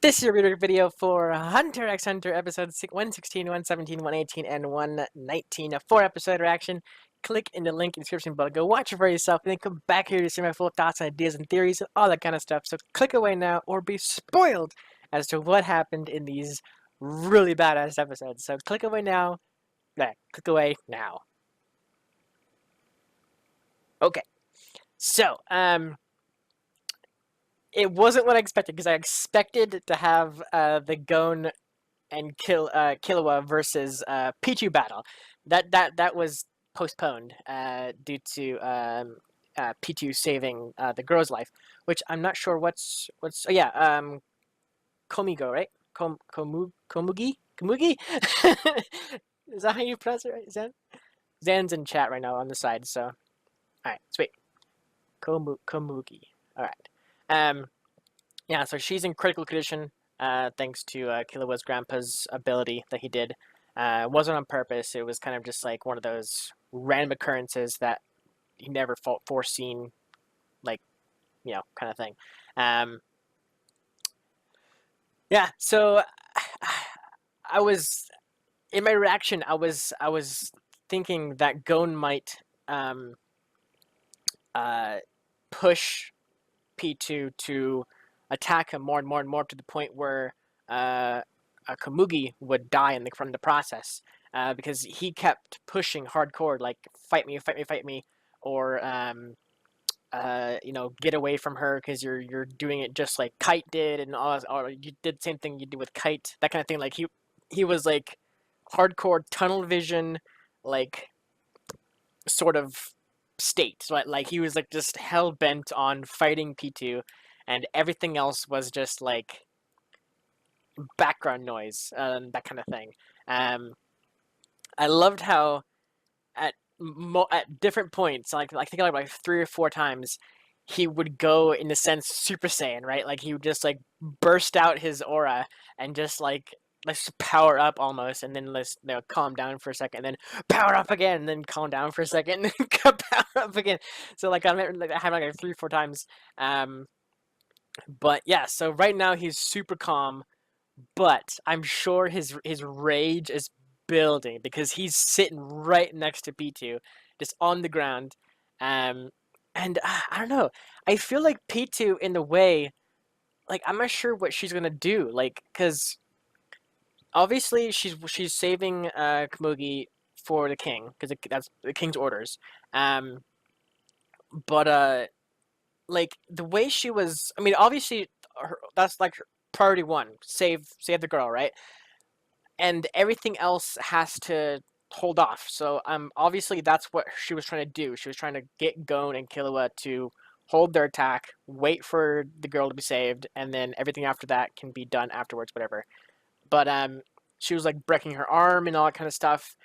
This is your reader video for Hunter x Hunter episodes 116, 117, 118, and 119. A 4-episode reaction. Click in the link in the description below. Go watch it for yourself, and then come back here to see my full thoughts, ideas, and theories, and all that kind of stuff. So click away now, or be spoiled as to what happened in these really badass episodes. So click away now. Yeah, click away now. Okay. So, it wasn't what I expected, because I expected to have the Gon and Killua versus Pichu battle. That was postponed due to Pichu saving the girl's life, which I'm not sure what's. Oh yeah, Komigo, right? Komugi. Is that how you pronounce it, right? Zan's in chat right now on the side, so all right, sweet. Komugi. All right. Yeah, so she's in critical condition, thanks to Killua's grandpa's ability that he did. It wasn't on purpose. It was kind of just like one of those random occurrences that he never foreseen, like, kind of thing. Yeah, so I was, in my reaction, I was thinking that Gon might push P2 to attack him more and more and more, to the point where Komugi would die in the process, because he kept pushing hardcore, like fight me, fight me, fight me, or get away from her because you're doing it just like Kite did, and all, or you did the same thing you did with Kite, that kind of thing. Like he was like hardcore tunnel vision, like sort of state. So like he was like just hell bent on fighting P2, and everything else was just like background noise, that kind of thing. I loved how at different points, like I think like 3 or 4 times, he would go in a sense Super Saiyan, right? Like he would just like burst out his aura and just like let's power up almost, and then let's calm down for a second, and then power up again, and then calm down for a second, and then power up again. So like I happened like 3 or 4 times. But yeah, so right now he's super calm, but I'm sure his rage is building because he's sitting right next to P2, just on the ground. And I don't know. I feel like P2 in the way, like I'm not sure what she's gonna do, like because obviously she's saving Komugi for the king, because that's the king's orders. But like the way she was, I mean, obviously that's like priority one, save the girl, right? And everything else has to hold off. So obviously that's what she was trying to do. She was trying to get Gon and Killua to hold their attack, wait for the girl to be saved, and then everything after that can be done afterwards, whatever. But she was like breaking her arm and all that kind of stuff,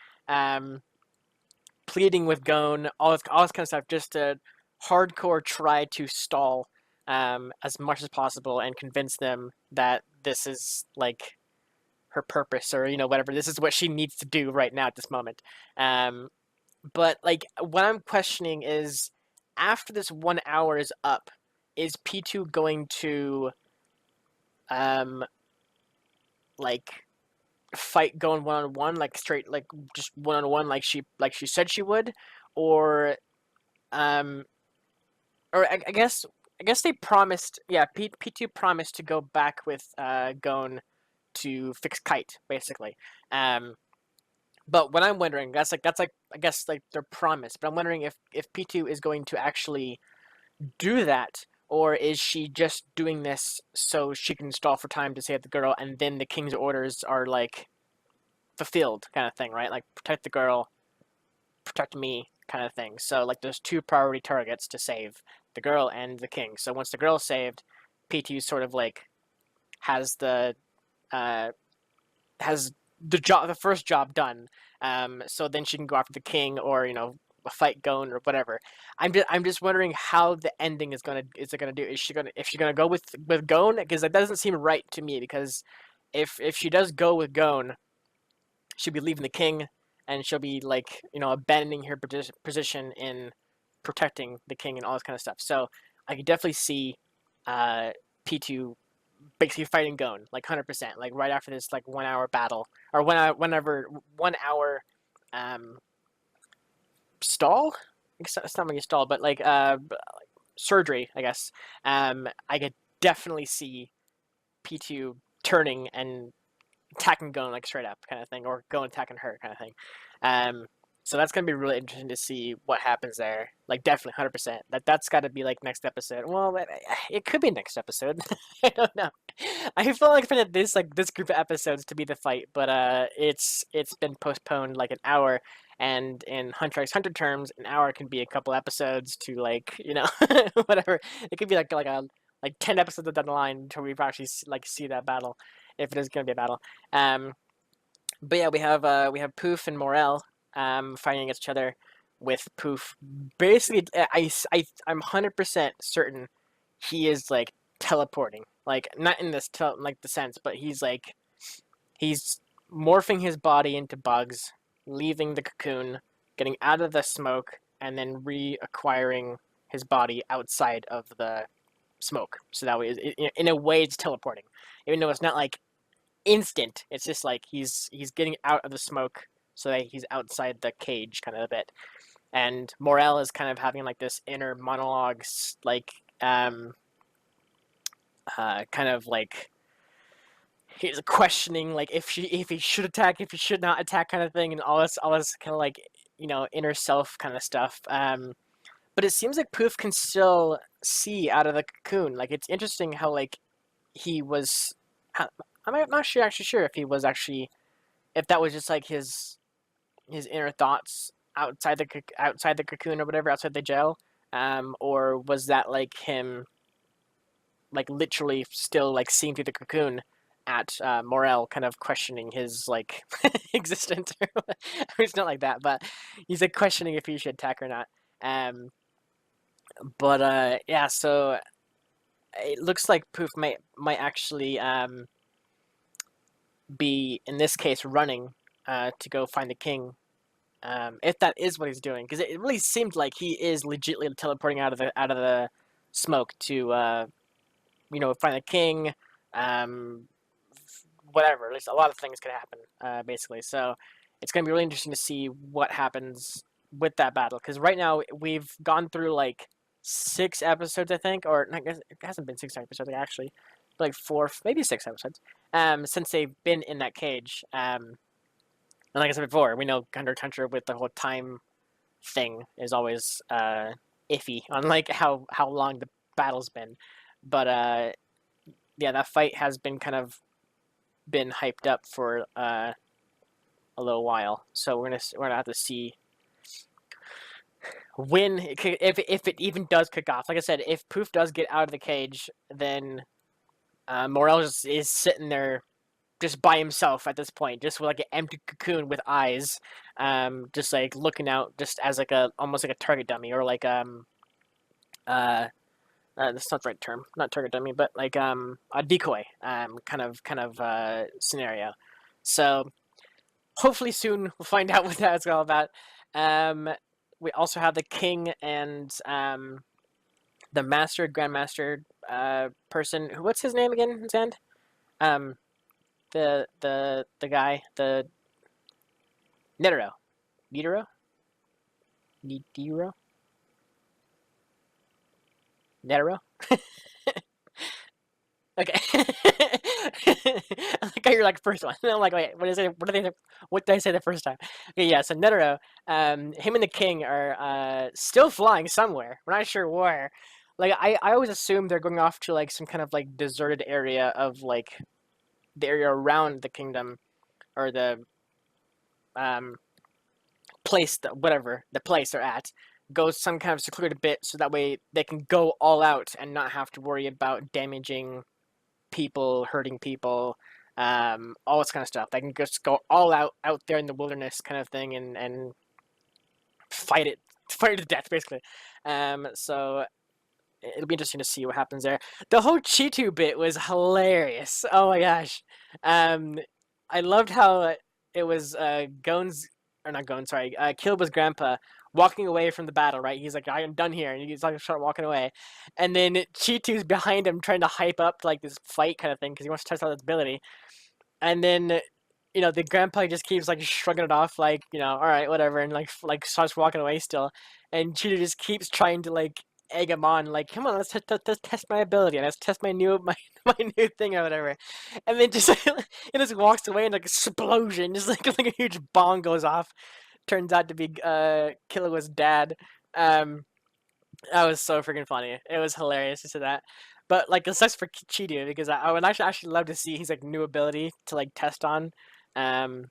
pleading with Gon, all this kind of stuff, just to hardcore try to stall as much as possible and convince them that this is like her purpose, or whatever, this is what she needs to do right now at this moment. But like what I'm questioning is, after this 1 hour is up, is P2 going to like fight going one-on-one, like straight, like just one-on-one, like she said she would? Or um I guess they promised, yeah, P2 promised to go back with Gon to fix Kite, basically. But what I'm wondering, that's like I guess like their promise. But I'm wondering if P2 is going to actually do that, or is she just doing this so she can stall for time to save the girl, and then the king's orders are like fulfilled, kind of thing, right? Like protect the girl, protect me, kind of thing. So like there's 2 priority targets to save: the girl and the king. So once the girl's saved, P2 sort of like has the first job done. So then she can go after the king, or fight Gon or whatever. I'm just wondering how the ending is it gonna do? Is she gonna go with Gon? Because that doesn't seem right to me. Because if she does go with Gon, she'll be leaving the king, and she'll be like abandoning her position in protecting the king and all this kind of stuff. So I could definitely see P2 basically fighting Gon, like 100%, like right after this like 1 hour battle or whenever 1 hour um stall. It's not really a stall, but like surgery, I guess. I could definitely see P2 turning and attacking Gon like straight up kind of thing, or Gon attacking her kind of thing. Um, so that's gonna be really interesting to see what happens there. Like definitely 100%. That's got to be like next episode. Well, it could be next episode. I don't know. I feel like for this group of episodes to be the fight, but it's been postponed like an hour. And in Hunter x Hunter terms, an hour can be a couple episodes to like whatever. It could be like 10 episodes down the line until we actually like see that battle, if it is going to be a battle. Um, but yeah, we have Poof and Morel fighting against each other, with Poof basically. I'm 100% certain he is like teleporting, like not in this like the sense, but he's morphing his body into bugs, leaving the cocoon, getting out of the smoke, and then reacquiring his body outside of the smoke. So that way, in a way, it's teleporting, even though it's not like instant. It's just like he's getting out of the smoke so that he's outside the cage kind of a bit. And Morel is kind of having like this inner monologues, like kind of like he's questioning like if he should attack, if he should not attack, kind of thing, and all this kind of like inner self kind of stuff. But it seems like Poof can still see out of the cocoon. Like it's interesting how like he was. I'm not sure if he was actually, if that was just like his inner thoughts outside the cocoon or whatever, outside the gel, or was that like him like literally still like seeing through the cocoon at Morel, kind of questioning his like existence. It's not like that, but he's like questioning if he should attack or not. But yeah, so it looks like Poof might actually be, in this case, running to go find the king. If that is what he's doing, because it really seemed like he is legitimately teleporting out of the smoke to find the king. Um, Whatever. At least a lot of things could happen, basically. So it's gonna be really interesting to see what happens with that battle. Because right now we've gone through like 6 episodes, I think, or I guess it hasn't been 6 episodes actually, like 4, maybe 6 episodes, since they've been in that cage. And like I said before, we know Hunter x Hunter with the whole time thing is always iffy on like how long the battle's been. But yeah, that fight has been kind of been hyped up for a little while. So we're gonna have to see when if it even does kick off. Like I said, if Poof does get out of the cage, then Morel is sitting there just by himself at this point, just with like an empty cocoon with eyes, just like looking out, just as like almost like a target dummy, or like uh that's not the right term, not target dummy, but like a decoy kind of scenario. So hopefully soon we'll find out what that's all about. Um, we also have the king and the grandmaster person. What's his name again, Zand? Um, the guy, the Netero, Netero, Netero, Netero. Okay. I like how you're like first one. I'm like, wait, what did I say the first time? Okay, yeah, so Netero, him and the king are still flying somewhere. We're not sure where. Like I always assume they're going off to like some kind of like deserted area of like the area around the kingdom, or the um place that whatever the place they're at goes some kind of secluded bit, so that way they can go all out and not have to worry about damaging people, hurting people, all this kind of stuff. They can just go all out there in the wilderness kind of thing, and fight it to death, basically. So it'll be interesting to see what happens there. The whole Cheetu bit was hilarious. Oh my gosh. I loved how it was Gon's, or not Gon, sorry, Kilba's grandpa walking away from the battle, right? He's like, I am done here, and he's like, start walking away, and then Chitu's behind him trying to hype up like this fight kind of thing because he wants to test out his ability, and then the grandpa just keeps like shrugging it off, like all right, whatever, and like starts walking away still, and Cheetah just keeps trying to like egg him on, like come on, let's test my ability and let's test my new my new thing or whatever, and then just it just walks away and like explosion, just like a huge bomb goes off. Turns out to be Killua's dad. Um, that was so freaking funny. It was hilarious to see that. But like it sucks for Chidu because I would actually love to see his like new ability to like test on. Um,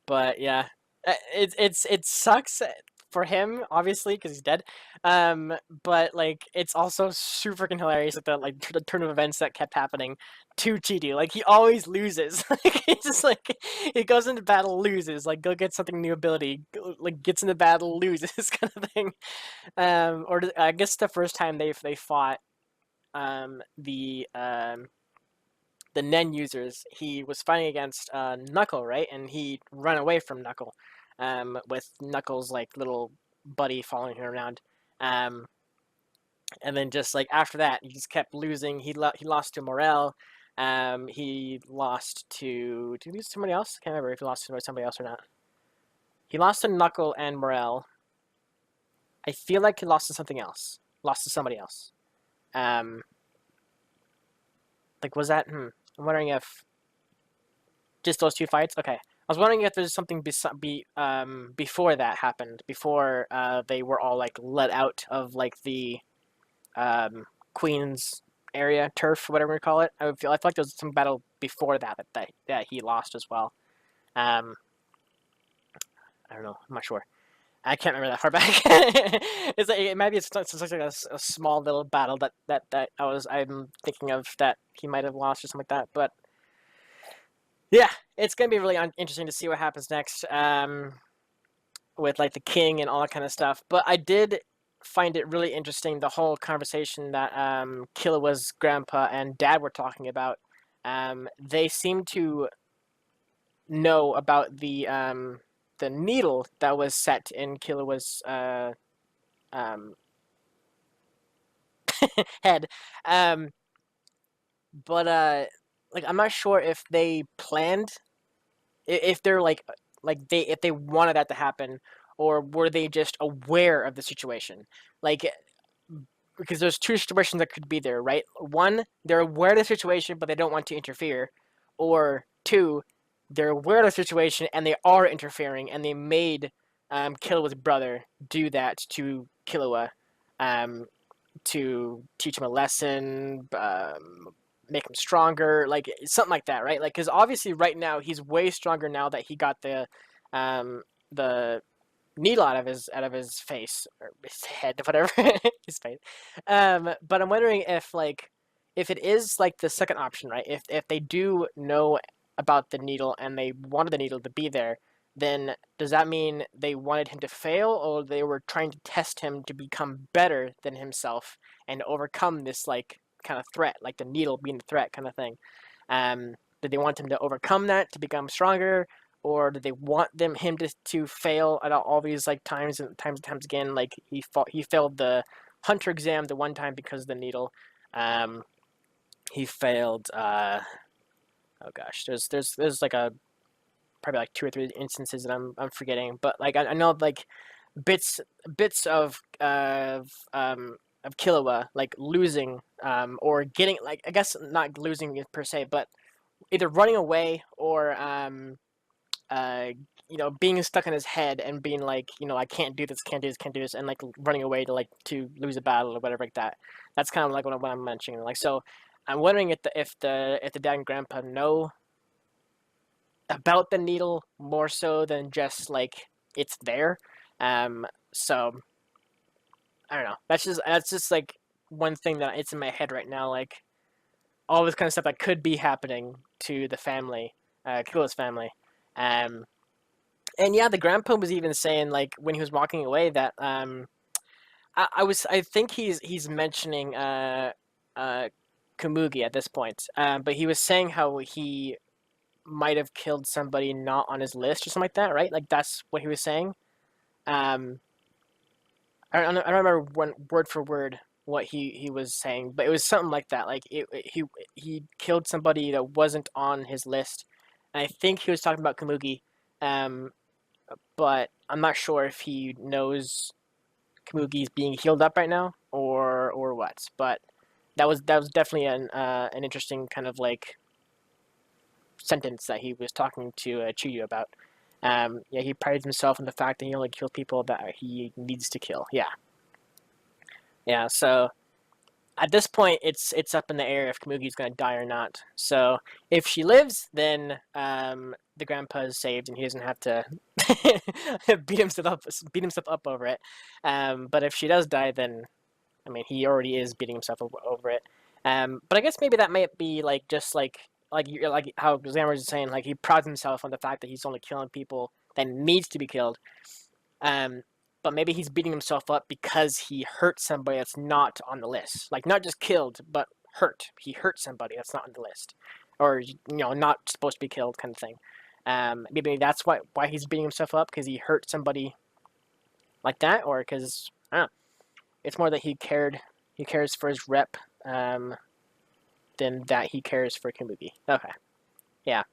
but yeah, it sucks for him obviously because he's dead. But like it's also super freaking hilarious the turn of events that kept happening to Chidu. Like he always loses. Like it's just like he goes into battle, loses. Like go get something new ability, like gets into battle, loses kind of thing. Or I guess the first time they fought the Nen users, he was fighting against Knuckle, right? And he ran away from Knuckle, with Knuckle's like little buddy following him around. Um, and then just like after that, he just kept losing. He lost to Morel. He lost to did he lose to somebody else? I can't remember if he lost to somebody else or not. He lost to Knuckle and Morel. I feel like he lost to something else. Lost to somebody else. Like was that? I'm wondering if just those two fights. Okay, I was wondering if there's something before that happened. Before they were all like let out of like the Queen's area turf, whatever you call it. I feel like there was some battle before that he lost as well. I don't know. I'm not sure. I can't remember that far back. It's like, maybe it's like a small little battle that I'm thinking of that he might have lost or something like that. But yeah, it's gonna be really interesting to see what happens next with like the king and all that kind of stuff. But I did find it really interesting the whole conversation that Killua's grandpa and dad were talking about. They seem to know about the needle that was set in Killua's head. But like I'm not sure if they planned, if they're like they if they wanted that to happen, or were they just aware of the situation? Like because there's two situations that could be there, right? One, they're aware of the situation but they don't want to interfere, or two, they're aware of the situation and they are interfering and they made Killua's brother do that to Killua, um, to teach him a lesson, make him stronger, like something like that, right? Like, because obviously right now he's way stronger now that he got the needle out of his face or his head, whatever, his face. But I'm wondering if it is like the second option, right? If they do know about the needle and they wanted the needle to be there, then does that mean they wanted him to fail, or they were trying to test him to become better than himself and overcome this like kind of threat, like the needle being the threat kind of thing? Did they want him to overcome that to become stronger, or did they want him to fail at all these like times and times again? Like he failed the hunter exam the one time because of the needle. He failed. Oh gosh, there's like a probably like two or three instances that I'm forgetting, but like I know like bits of Killua like losing or getting, like I guess not losing per se, but either running away or uh being stuck in his head and being like I can't do this, can't do this, can't do this, and like running away to lose a battle or whatever like that. That's kind of like what I'm mentioning. Like so, I'm wondering if the dad and grandpa know about the needle more so than just like it's there. So I don't know. That's just like one thing that it's in my head right now. Like all this kind of stuff that could be happening to the family, Killua's family. Um, and yeah, the grandpa was even saying like when he was walking away that I think he's mentioning Kamugi at this point. But he was saying how he might have killed somebody not on his list or something like that, right? Like that's what he was saying. I don't remember one word for word what he was saying, but it was something like that. Like he killed somebody that wasn't on his list, and I think he was talking about Kamugi, um, but I'm not sure if he knows Kamugi's being healed up right now or what. But that was definitely an interesting kind of like sentence that he was talking to Chuyu about. Yeah, he prides himself on the fact that he only kills people that he needs to kill. Yeah, yeah. So at this point, it's up in the air if Kamugi's gonna die or not. So if she lives, then the grandpa is saved and he doesn't have to beat himself up over it. But if she does die, then I mean he already is beating himself over it. But I guess maybe that might be like just like how Xander was saying, like he prides himself on the fact that he's only killing people that needs to be killed. Um, but maybe he's beating himself up because he hurt somebody that's not on the list. Like not just killed, but hurt. He hurt somebody that's not on the list, or not supposed to be killed, kind of thing. Maybe that's why he's beating himself up because he hurt somebody like that, or because I don't know. It's more that he cared. He cares for his rep, than that he cares for Kamugi. Okay, yeah.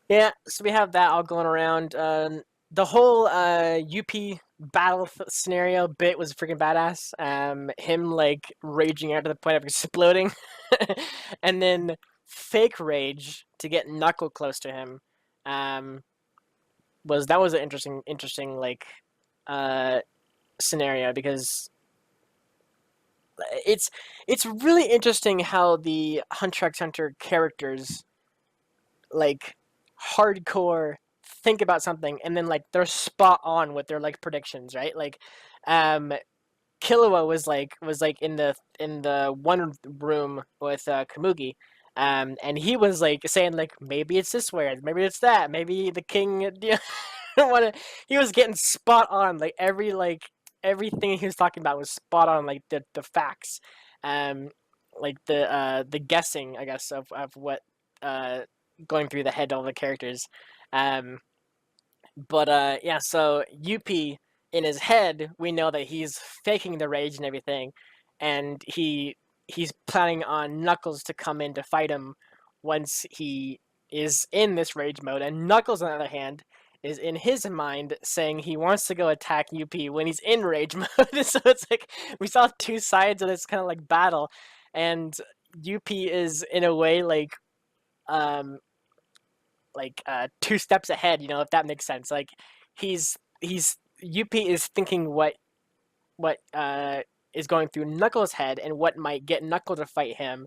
Yeah, so we have that all going around. The whole UP battle scenario bit was freaking badass. Him like raging out to the point of exploding, and then fake rage to get Knuckle close to him. Um, was an interesting like uh, scenario because it's it's really interesting how the Hunter x Hunter characters like hardcore think about something and then like they're spot on with their like predictions, right? Like um Killua was like in the one room with Kamugi. And he was like saying like maybe it's this way, maybe it's that, maybe the king wanna, he was getting spot on everything he was talking about was spot on, like the facts. Like the guessing, I guess, of what uh going through the head of all the characters. Um, but yeah, so UP in his head, we know that he's faking the rage and everything, and he's planning on Knuckles to come in to fight him once he is in this rage mode. And Knuckles, on the other hand, is in his mind saying he wants to go attack UP when he's in rage mode. So it's like we saw two sides of this kind of like battle, and UP is in a way um two steps ahead, if that makes sense. Like he's UP is thinking what is going through Knuckles' head and what might get Knuckles to fight him.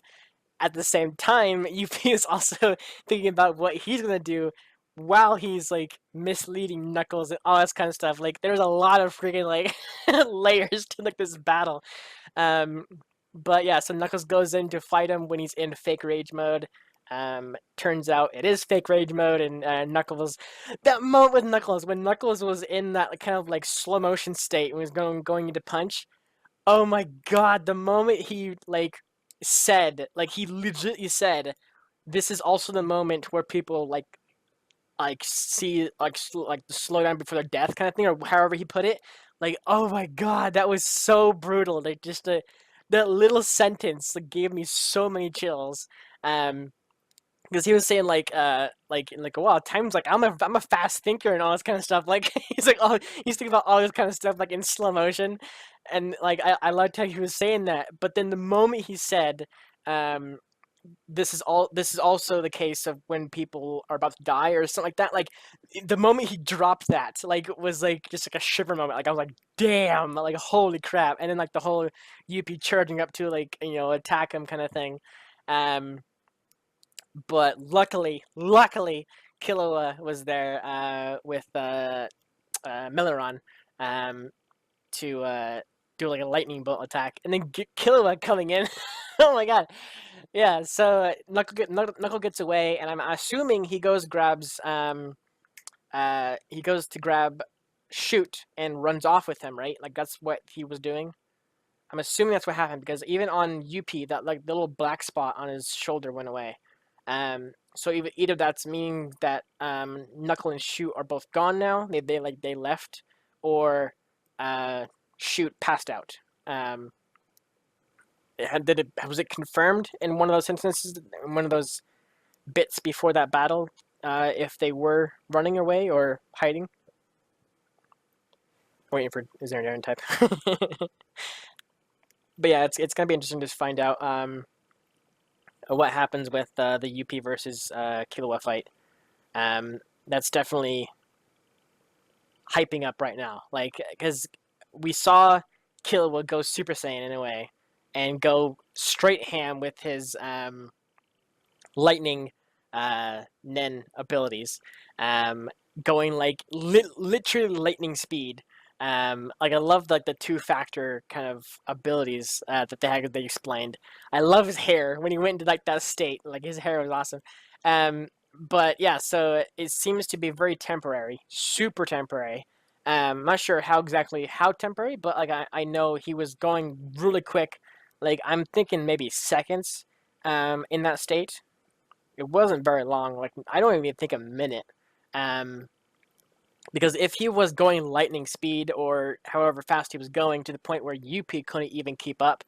At the same time, UP is also thinking about what he's gonna do while he's like misleading Knuckles and all this kind of stuff. Like there's a lot of freaking like layers to like this battle. Um, but yeah, so Knuckles goes in to fight him when he's in fake rage mode. Turns out it is fake rage mode, and Knuckles. That moment with Knuckles, when Knuckles was in that kind of like slow motion state, and was going into punch. Oh my god! The moment he he legitimately said, "This is also the moment where people see like the slow down before their death," kind of thing, or however he put it. Like, oh my god, that was so brutal. Like, just that little sentence like gave me so many chills. Um, because he was saying wow, times like I'm a fast thinker and all this kind of stuff. Like he's thinking about all this kind of stuff like in slow motion, and like I liked how he was saying that. But then the moment he said, um, this is also the case of when people are about to die or something like that. Like the moment he dropped that, like was like just like a shiver moment. Like I was like, damn, like holy crap. And then like the whole UP charging up to attack him kind of thing. Um, but luckily, Killua was there with Milleron, um, to do like a lightning bolt attack, and then Killua coming in. Oh my god! Yeah, so Knuckle gets away, and I'm assuming he goes to grab Shoot and runs off with him, right? Like that's what he was doing. I'm assuming that's what happened because even on UP, that like the little black spot on his shoulder went away. So either that's meaning that Knuckle and Shoot are both gone now. They left, or Shoot passed out. Was it confirmed in one of those instances, in one of those bits before that battle, if they were running away or hiding? Waiting for is there an type? But yeah, it's gonna be interesting to find out what happens with the UP versus Killua fight. That's definitely hyping up right now. Like, because we saw Killua go Super Saiyan in a way, and go straight ham with his lightning Nen abilities, going like literally lightning speed. Like I love like the two factor kind of abilities that they explained. I love his hair when he went into like that state. Like his hair was awesome. But yeah, so it seems to be very temporary, super temporary. I'm not sure how temporary, but like I know he was going really quick. Like I'm thinking maybe seconds in that state. It wasn't very long. Like I don't even think a minute. Um, because if he was going lightning speed or however fast he was going to the point where UP couldn't even keep up,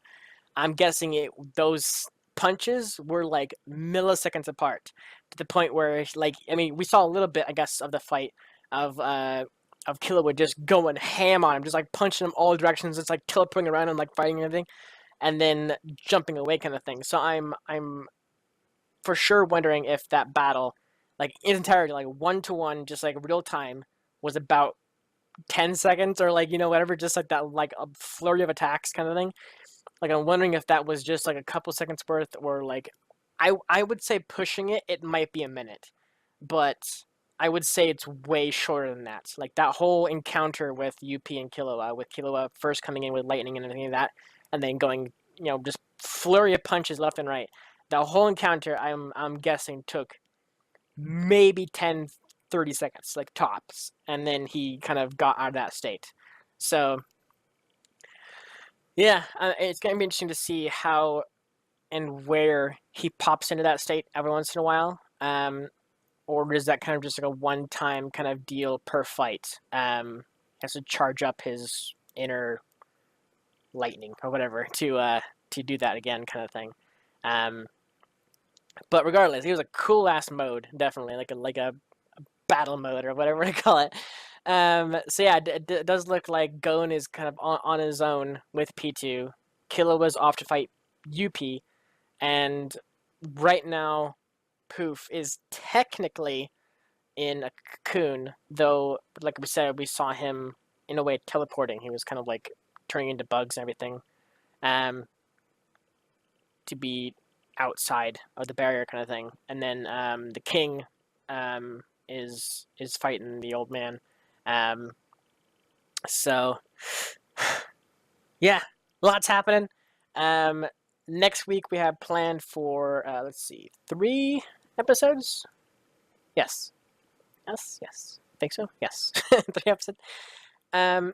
I'm guessing those punches were like milliseconds apart to the point where like I mean we saw a little bit I guess of the fight of Killua just going ham on him, just like punching him all directions, it's like teleporting around and like fighting and everything, and then jumping away kind of thing. So I'm for sure wondering if that battle, like entirely, like 1-to-1, just like real time, was about 10 seconds or like whatever, just like that, like a flurry of attacks kind of thing. Like I'm wondering if that was just like a couple seconds worth, or like I would say pushing it might be a minute, but I would say it's way shorter than that. Like that whole encounter with UP and Killua, with Killua first coming in with lightning and everything like that, and then going, just flurry of punches left and right. The whole encounter, I'm guessing, took maybe 10, 30 seconds, like tops, and then he kind of got out of that state. So yeah, it's gonna be interesting to see how and where he pops into that state every once in a while. Or is that kind of just like a one-time kind of deal per fight? He has to charge up his inner lightning or whatever to do that again, kind of thing. But regardless, he was a cool ass mode, definitely like a battle mode or whatever to call it. So yeah, it does look like Gon is kind of on his own with P2. Killua was off to fight UP, and right now, Poof is technically in a cocoon, though, like we said, we saw him in a way teleporting. He was kind of like turning into bugs and everything, to be outside of the barrier kind of thing. And then the king is fighting the old man. So yeah, lots happening. Next week we have planned for let's see, 3 episodes. Yes. I think so. Yes, 3 episodes. As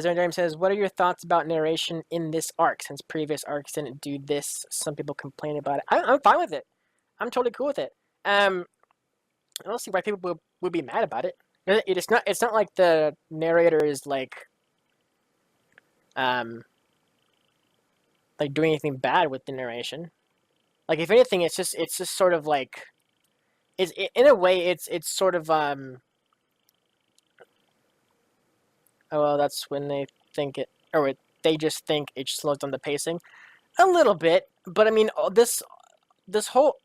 our Dream says, what are your thoughts about narration in this arc? Since previous arcs didn't do this, some people complain about it. I'm fine with it. I'm totally cool with it. I don't see why people would be mad about it. It's not like the narrator is like doing anything bad with the narration. Like if anything, it's just sort of like in a way it's sort of oh well, that's when they think it, or they just think it slows down the pacing a little bit. But I mean, this whole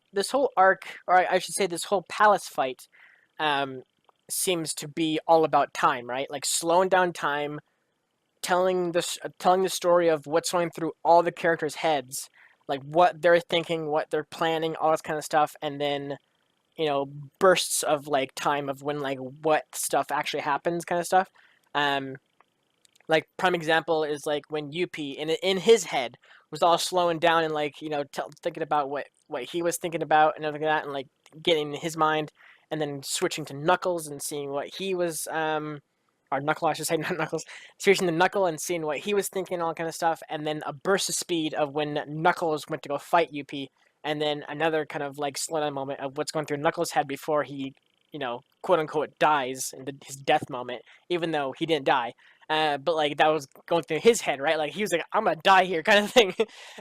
arc, or I should say this whole palace fight, seems to be all about time, right? Like slowing down time, telling the story of what's going through all the characters' heads, like what they're thinking, what they're planning, all this kind of stuff, and then bursts of like time of when like what stuff actually happens, kind of stuff. Like prime example is like when UP in his head was all slowing down and like thinking about what he was thinking about and everything like that, and like getting in his mind, and then switching to Knuckles and seeing what he was or Knuckle, I should say, not Knuckles, switching to Knuckle and seeing what he was thinking, all kind of stuff, and then a burst of speed of when Knuckles went to go fight UP, and then another kind of like slow down moment of what's going through Knuckles' head before he, quote unquote dies in his death moment, even though he didn't die. But like that was going through his head, right? Like he was like, "I'm gonna die here," kind of thing,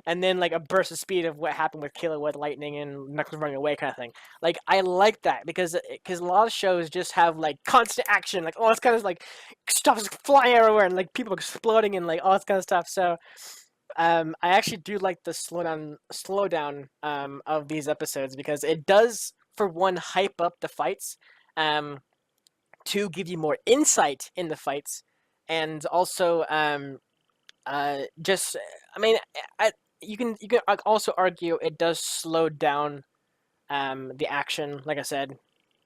and then like a burst of speed of what happened with Killer with lightning and Knuckles running away, kind of thing. Like I like that because a lot of shows just have like constant action, like all this kind of like stuff is flying everywhere and like people exploding and like all this kind of stuff. So I actually do like the slowdown of these episodes because it does, for one, hype up the fights, um, two, give you more insight in the fights, and also just I mean, you can also argue it does slow down the action. Like I said,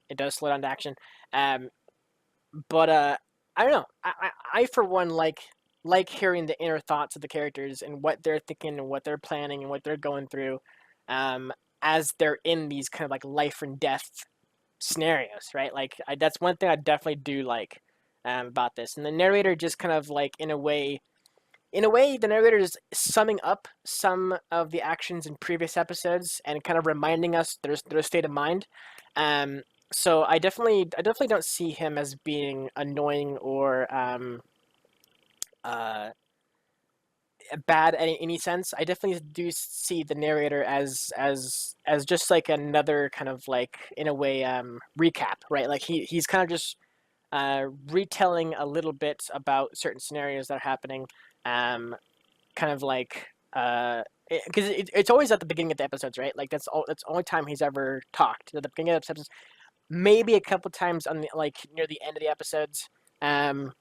it does slow down the action. Um, but I don't know. I for one like hearing the inner thoughts of the characters and what they're thinking and what they're planning and what they're going through, um, as they're in these kind of like life and death scenarios, right? Like that's one thing I definitely do like about this. And the narrator just kind of like in a way, the narrator is summing up some of the actions in previous episodes and kind of reminding us their state of mind. Um, so I definitely don't see him as being annoying or uh, bad in any sense. I definitely do see the narrator as just like another kind of like in a way recap, right? Like he's kind of just retelling a little bit about certain scenarios that are happening. Kind of like because it's always at the beginning of the episodes, right? Like that's the only time he's ever talked at the beginning of the episodes. Maybe a couple times on the like near the end of the episodes, um,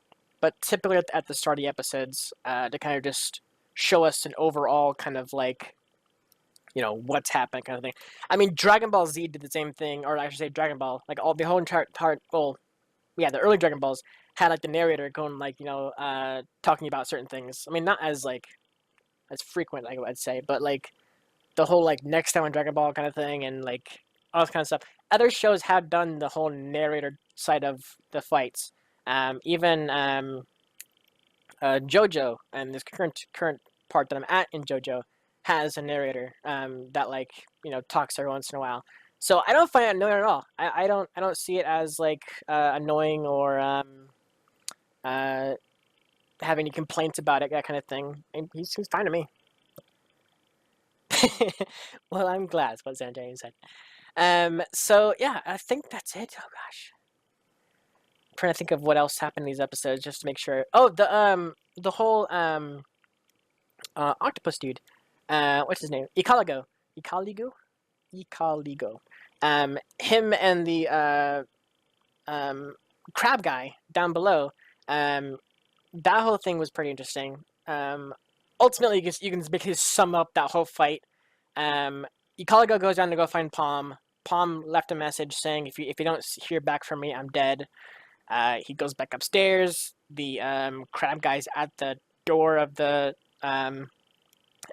but typically at the start of the episodes to kind of just show us an overall kind of like what's happening kind of thing. I mean, Dragon Ball Z did the same thing, or I should say Dragon Ball, like all the whole entire well, yeah, the early Dragon Balls had like the narrator going like talking about certain things. I mean, not as like as frequent, like I'd say, but like the whole like next time on Dragon Ball kind of thing, and like all this kind of stuff. Other shows have done the whole narrator side of the fights. Even JoJo and this current part that I'm at in JoJo has a narrator that like talks every once in a while. So I don't find it annoying at all. I don't see it as like annoying or uh, have any complaints about it, that kind of thing. And he seems fine to me. Well, I'm glad. That's what Xandarian said. So yeah, I think that's it. Oh gosh, I'm trying to think of what else happened in these episodes just to make sure. Oh, the whole octopus dude. What's his name? Ecaligo. Him and the crab guy down below. Um, that whole thing was pretty interesting. Ultimately, you can basically sum up that whole fight. Ecaligo goes down to go find Palm. Palm left a message saying, "If you don't hear back from me, I'm dead." He goes back upstairs. The crab guy's at the door of the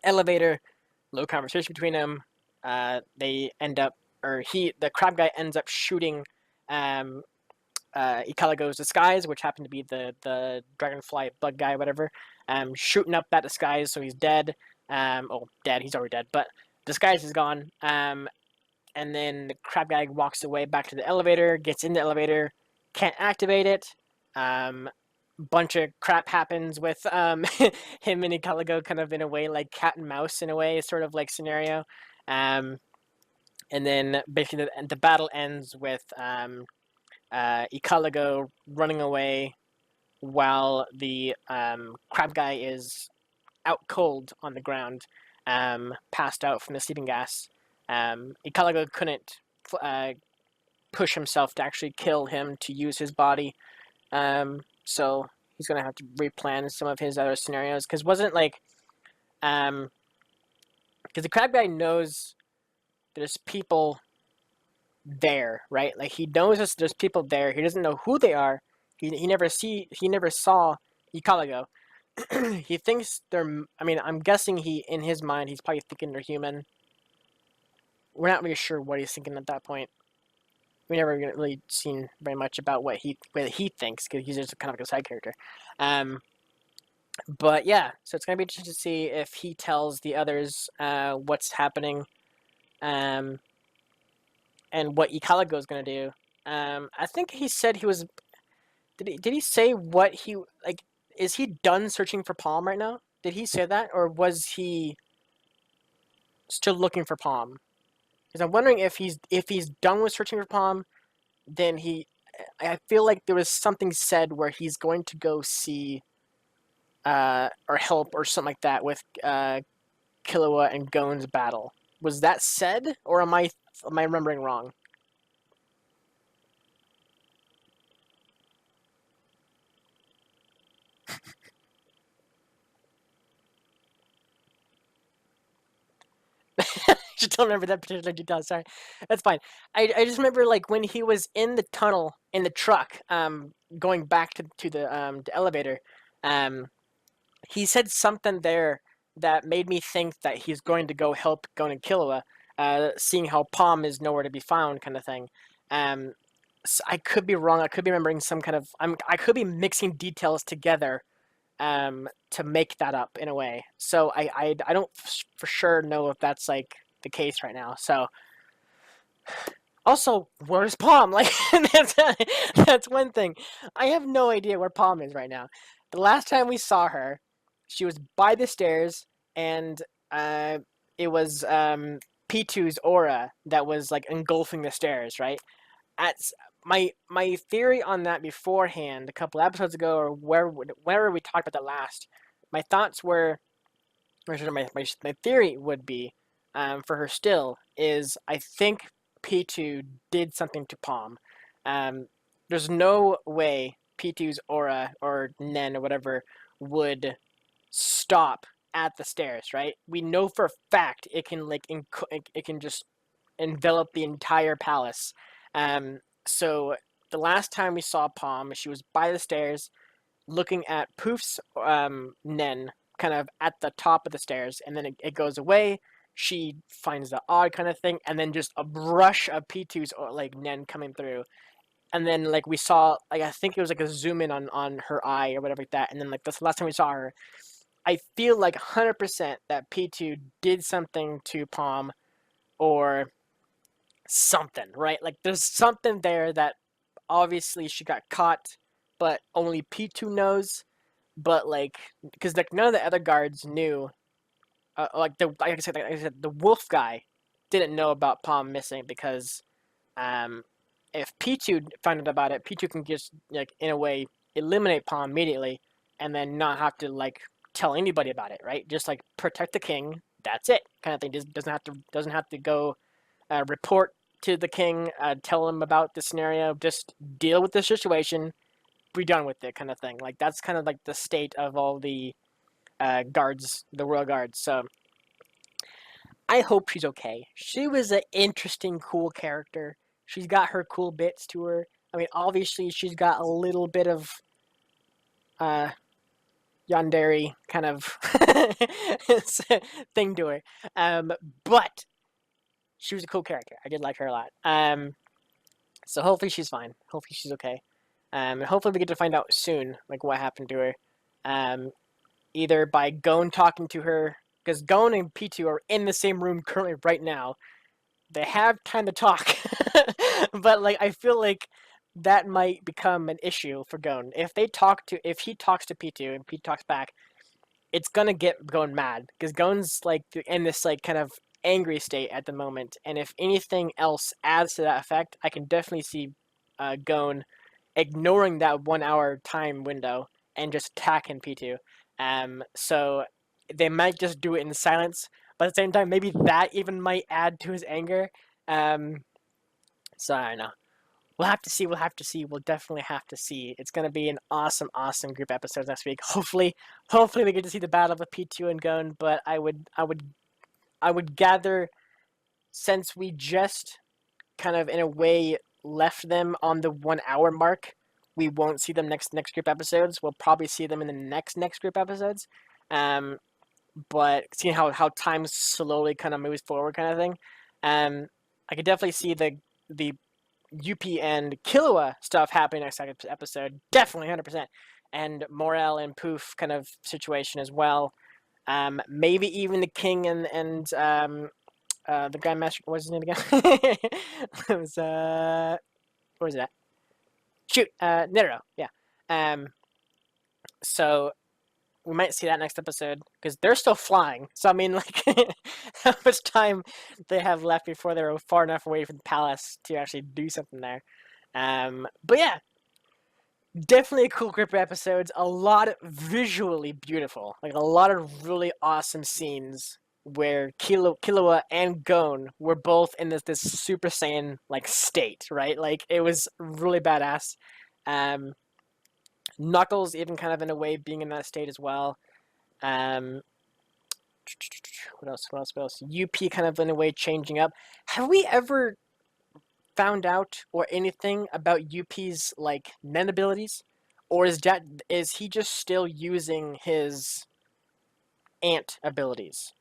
elevator. Low conversation between them. They end up, or the crab guy ends up shooting um, Ecaligo's disguise, which happened to be the dragonfly bug guy, whatever. Shooting up that disguise, so he's dead. Dead. He's already dead, but disguise is gone. And then the crab guy walks away back to the elevator, gets in the elevator, can't activate it. Bunch of crap happens with him and Ecaligo, kind of in a way like cat and mouse in a way, sort of like scenario. And then basically the battle ends with Ecaligo running away while the crab guy is out cold on the ground, passed out from the sleeping gas. Ecaligo couldn't push himself to actually kill him to use his body, so he's gonna have to replan some of his other scenarios. Because wasn't like, because the crab guy knows there's people there, right? Like he knows there's people there. He doesn't know who they are. He never saw Ecaligo. He thinks they're. I mean, I'm guessing in his mind he's probably thinking they're human. We're not really sure what he's thinking at that point. We never really seen very much about what he thinks, because he's just kind of like a side character. But yeah, so it's gonna be interesting to see if he tells the others what's happening um, and what Ikalago is going to do. I think he said he was. Did he say what he like? Is he done searching for Palm right now? Did he say that, or was he still looking for Palm? Because I'm wondering if he's done with searching for Palm, then he. I feel like there was something said where he's going to go see or help or something like that with Killua and Gon's battle. Was that said, or am I remembering wrong? Just don't remember that particular detail. Sorry, that's fine. I just remember like when he was in the tunnel in the truck, going back to the elevator, um, he said something there that made me think that he's going to go help Gon and Killua, seeing how Palm is nowhere to be found, kind of thing. Um, so I could be wrong. I could be remembering some kind of. I could be mixing details together to make that up in a way. So I don't for sure know if that's like the case right now. So also, where's Palm? Like that's one thing. I have no idea where Palm is right now. The last time we saw her, she was by the stairs, and uh, it was P2's aura that was like engulfing the stairs, right? At my theory on that beforehand, a couple episodes ago, or whenever we talked about that last, my thoughts were, or my theory would be, for her still is I think P2 did something to Palm. Um, there's no way P2's aura or Nen or whatever would stop at the stairs, right? We know for a fact it can it can just envelop the entire palace. So the last time we saw Palm, she was by the stairs looking at Poof's Nen kind of at the top of the stairs, and then it goes away. She finds the odd kind of thing, and then just a brush of P2's like Nen coming through. And then like we saw like I think it was like a zoom in on her eye or whatever like that, and then like that's the last time we saw her. I feel like 100% that P2 did something to Palm or something, right? Like there's something there that obviously she got caught, but only P2 knows. But like, because like none of the other guards knew. Like I said, the wolf guy didn't know about Palm missing because um, if P2 found out about it, P2 can just like in a way eliminate Palm immediately, and then not have to like tell anybody about it, right? Just like protect the king. That's it, kind of thing. Just doesn't have to go report to the king, tell him about the scenario. Just deal with the situation, be done with it, kind of thing. Like that's kind of like the state of all the guards, the royal guards. So I hope she's okay. She was an interesting, cool character. She's got her cool bits to her. I mean, obviously she's got a little bit of uh, yandere kind of thing to her, but she was a cool character. I did like her a lot. So hopefully she's fine. Hopefully she's okay. And hopefully we get to find out soon, like what happened to her. Um, Either by Gon talking to her, because Gon and P2 are in the same room currently right now. They have time to talk, but like I feel like that might become an issue for Gon if he talks to P2 and P2 talks back. It's gonna get Gon mad because Gon's like in this like kind of angry state at the moment, and if anything else adds to that effect, I can definitely see Gon ignoring that 1 hour time window and just attacking P2. So they might just do it in silence, but at the same time, maybe that even might add to his anger. Um, so I don't know. We'll have to see. We'll have to see. We'll definitely have to see. It's gonna be an awesome, awesome group episode next week. Hopefully we get to see the battle of P2 and Gon. But I would gather, since we just kind of in a way left them on the 1 hour mark, we won't see them next group episodes. We'll probably see them in the next group episodes. Um, but seeing how time slowly kind of moves forward, kind of thing. I could definitely see the UP and Killua stuff happening next episode. Definitely 100%. And Morel and Poof kind of situation as well. Maybe even the King and the Grandmaster. What's his name again? It was what was that? Shoot, Nero. Yeah. Um, so we might see that next episode because they're still flying. So I mean, like, how much time they have left before they're far enough away from the palace to actually do something there. But yeah, definitely a cool group of episodes. A lot of visually beautiful, like a lot of really awesome scenes where Killua and Gon were both in this Super Saiyan like state, right? Like it was really badass. Um, Knuckles even kind of in a way being in that state as well. Um, what else? What else? What else? UP kind of in a way changing up. Have we ever found out or anything about UP's like Nen abilities, or is he just still using his ant abilities?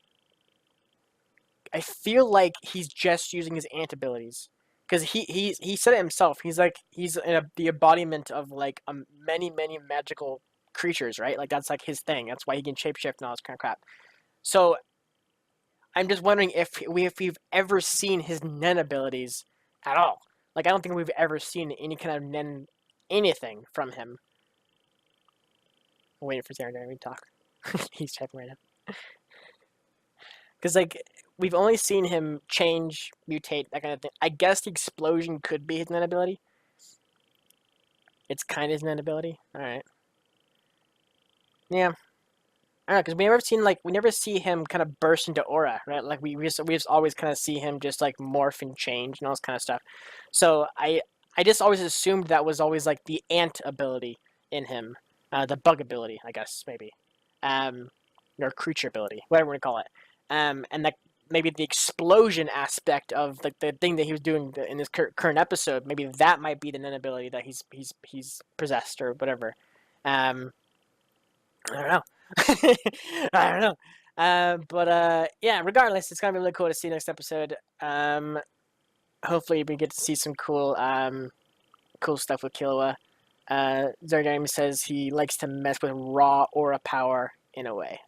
I feel like he's just using his ant abilities because he said it himself. He's like the embodiment of like many magical creatures, right? Like that's like his thing. That's why he can shapeshift and all this kind of crap. So I'm just wondering if we've ever seen his Nen abilities at all. Like I don't think we've ever seen any kind of Nen anything from him. I'm waiting for Sarah to talk. He's typing right now. Because like we've only seen him change, mutate, that kind of thing. I guess the explosion could be his Nen ability. It's kind of his Nen ability. All right. Yeah. I don't know, because we never see him kind of burst into aura, right? Like we just always kind of see him just like morph and change and all this kind of stuff. So I just always assumed that was always like the ant ability in him, the bug ability, I guess maybe, or creature ability, whatever we call it, and that maybe the explosion aspect of like the thing that he was doing in this current episode, maybe that might be the Nen ability that he's possessed or whatever. I don't know. I don't know. But yeah, regardless, it's gonna be really cool to see next episode. Hopefully we get to see some cool stuff with Killua. Zardami says he likes to mess with raw aura power in a way.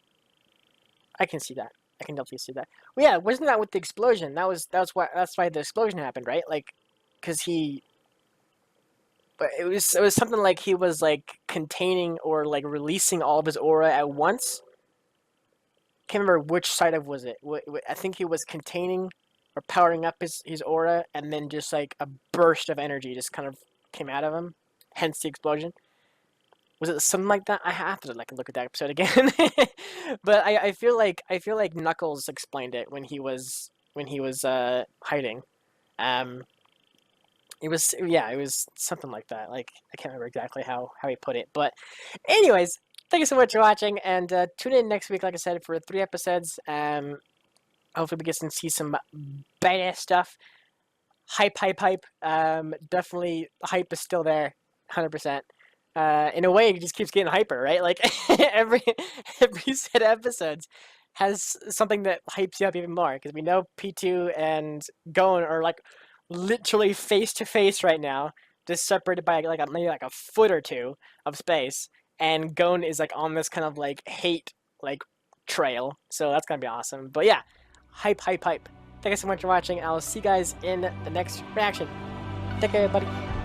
I can see that. I can definitely see that. Well, yeah, wasn't that with the explosion? That's why the explosion happened, right? Like, because but it was something like he was like containing or like releasing all of his aura at once. Can't remember which side of was it. I think he was containing or powering up his aura, and then just like a burst of energy just kind of came out of him. Hence the explosion. Was it something like that? I have to like look at that episode again. But I feel like Knuckles explained it when he was hiding. Um, it was something like that. Like I can't remember exactly how he put it, but anyways, thank you so much for watching, and tune in next week, like I said, for 3 episodes. Hopefully we get to see some badass stuff. Hype. Definitely hype is still there, 100%. In a way, it just keeps getting hyper, right? Like every set of episodes has something that hypes you up even more, because we know P2 and Gon are like literally face to face right now, just separated by like maybe like a foot or two of space, and Gon is like on this kind of like hate like trail, so that's gonna be awesome. But yeah, hype. Thank you so much for watching. I'll see you guys in the next reaction. Take care, everybody.